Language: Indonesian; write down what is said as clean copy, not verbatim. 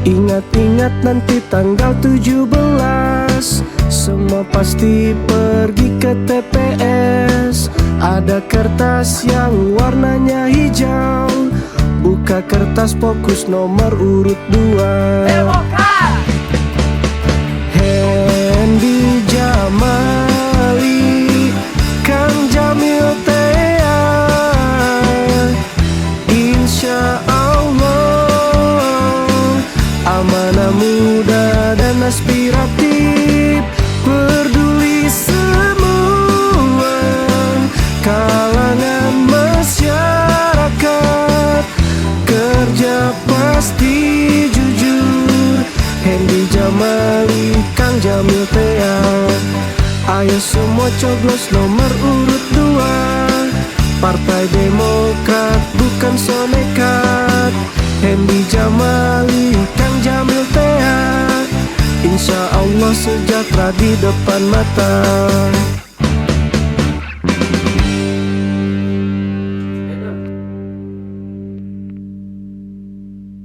Ingat-ingat nanti tanggal 17, semua pasti pergi ke TPS. Ada kertas yang warnanya hijau, buka kertas fokus nomor urut 2. Hendy Jamali, Kang Jamil Tea, insya Allah amanah muda dan aspiratif, peduli semua kalangan masyarakat, kerja pasti jujur. Hendy Jamali, Kang Jamil Tea, ayo semua coblos nomor urut 2. Partai Demokrat bukan sonekat. Hendy Jamali, Kang Jamil Tea, insya Allah sejahtera di depan mata.